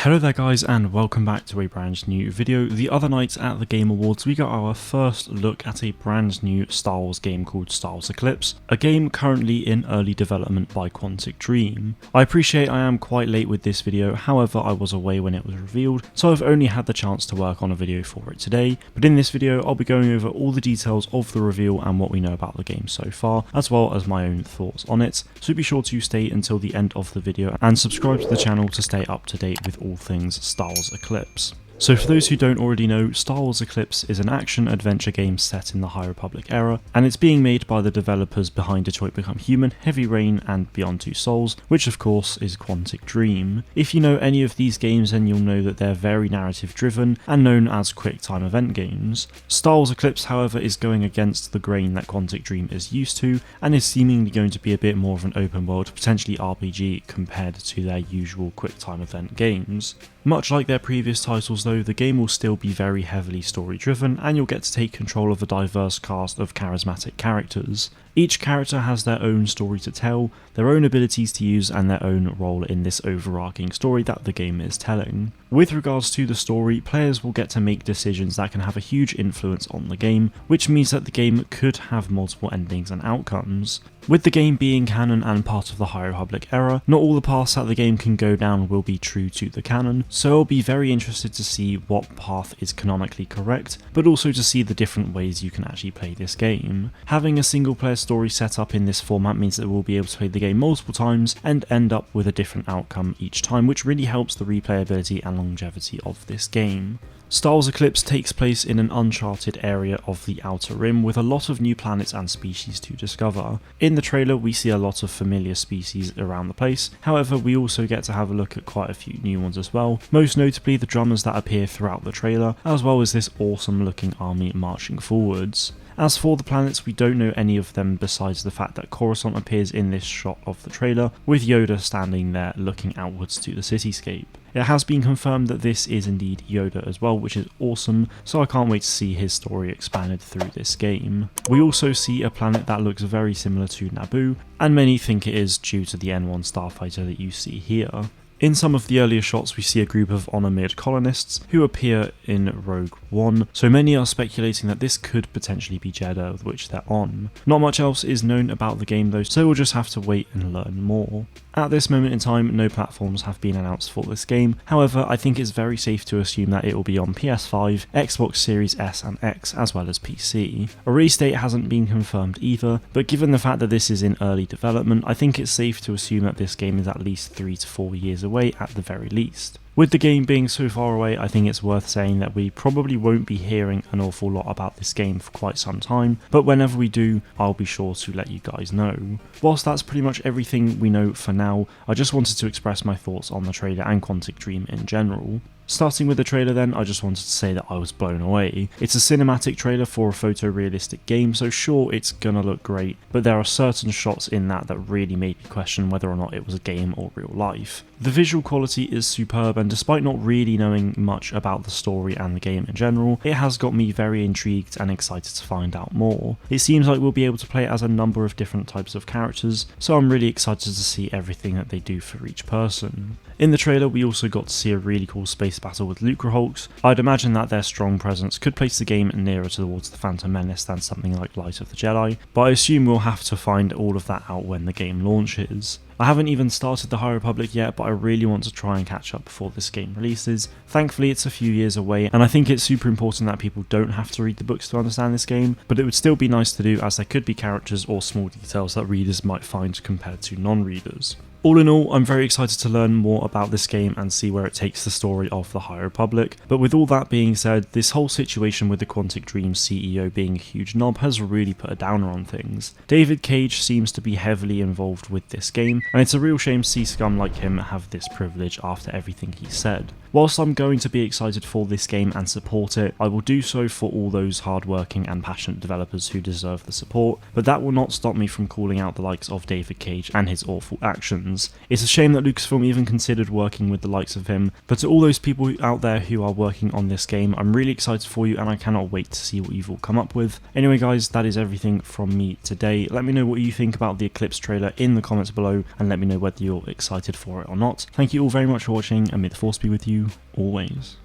Hello there guys and welcome back to a brand new video. The other night at the Game Awards we got our first look at a brand new Star Wars game called Star Wars Eclipse, a game currently in early development by Quantic Dream. I appreciate I am quite late with this video, however I was away when it was revealed, so I've only had the chance to work on a video for it today, but in this video I'll be going over all the details of the reveal and what we know about the game so far, as well as my own thoughts on it, so be sure to stay until the end of the video and subscribe to the channel to stay up to date with all things Star Wars Eclipse. So for those who don't already know, Star Wars Eclipse is an action-adventure game set in the High Republic era, and it's being made by the developers behind Detroit Become Human, Heavy Rain, and Beyond Two Souls, which of course is Quantic Dream. If you know any of these games, then you'll know that they're very narrative-driven and known as quick-time event games. Star Wars Eclipse, however, is going against the grain that Quantic Dream is used to, and is seemingly going to be a bit more of an open-world, potentially RPG, compared to their usual quick-time event games. Much like their previous titles though, the game will still be very heavily story driven and you'll get to take control of a diverse cast of charismatic characters. Each character has their own story to tell, their own abilities to use and their own role in this overarching story that the game is telling. With regards to the story, players will get to make decisions that can have a huge influence on the game, which means that the game could have multiple endings and outcomes. With the game being canon and part of the High Republic era, not all the paths that the game can go down will be true to the canon, so I'll be very interested to see what path is canonically correct, but also to see the different ways you can actually play this game. Having a single player story set up in this format means that we'll be able to play the game multiple times and end up with a different outcome each time, which really helps the replayability and longevity of this game. Star Wars Eclipse takes place in an uncharted area of the Outer Rim with a lot of new planets and species to discover. In the trailer we see a lot of familiar species around the place, however we also get to have a look at quite a few new ones as well, most notably the drummers that appear throughout the trailer, as well as this awesome looking army marching forwards. As for the planets, we don't know any of them besides the fact that Coruscant appears in this shot of the trailer, with Yoda standing there looking outwards to the cityscape. It has been confirmed that this is indeed Yoda as well, which is awesome, so I can't wait to see his story expanded through this game. We also see a planet that looks very similar to Naboo, and many think it is due to the N1 starfighter that you see here. In some of the earlier shots we see a group of Honormid colonists who appear in Rogue One, so many are speculating that this could potentially be Jedha, which they're on. Not much else is known about the game though, so we'll just have to wait and learn more. At this moment in time, no platforms have been announced for this game, however I think it's very safe to assume that it will be on PS5, Xbox Series S and X, as well as PC. A release date hasn't been confirmed either, but given the fact that this is in early development, I think it's safe to assume that this game is at least 3 to 4 years away at the very least. With the game being so far away, I think it's worth saying that we probably won't be hearing an awful lot about this game for quite some time, but whenever we do, I'll be sure to let you guys know. Whilst that's pretty much everything we know for now, I just wanted to express my thoughts on the trailer and Quantic Dream in general. Starting with the trailer then, I just wanted to say that I was blown away. It's a cinematic trailer for a photorealistic game, so sure it's gonna look great, but there are certain shots in that really made me question whether or not it was a game or real life. The visual quality is superb, and despite not really knowing much about the story and the game in general, it has got me very intrigued and excited to find out more. It seems like we'll be able to play as a number of different types of characters, so I'm really excited to see everything that they do for each person. In the trailer we also got to see a really cool space battle with Lucrehulks. I'd imagine that their strong presence could place the game nearer towards the Phantom Menace than something like Light of the Jedi, but I assume we'll have to find all of that out when the game launches. I haven't even started the High Republic yet, but I really want to try and catch up before this game releases. Thankfully it's a few years away, and I think it's super important that people don't have to read the books to understand this game, but it would still be nice to do as there could be characters or small details that readers might find compared to non-readers. All in all, I'm very excited to learn more about this game and see where it takes the story of the High Republic, but with all that being said, this whole situation with the Quantic Dream CEO being a huge knob has really put a downer on things. David Cage seems to be heavily involved with this game, and it's a real shame to see scum like him have this privilege after everything he said. Whilst I'm going to be excited for this game and support it, I will do so for all those hardworking and passionate developers who deserve the support, but that will not stop me from calling out the likes of David Cage and his awful actions. visions. It's a shame that Lucasfilm even considered working with the likes of him, but to all those people out there who are working on this game, I'm really excited for you and I cannot wait to see what you've all come up with. Anyway guys, that is everything from me today. Let me know what you think about the Eclipse trailer in the comments below and let me know whether you're excited for it or not. Thank you all very much for watching and may the force be with you always.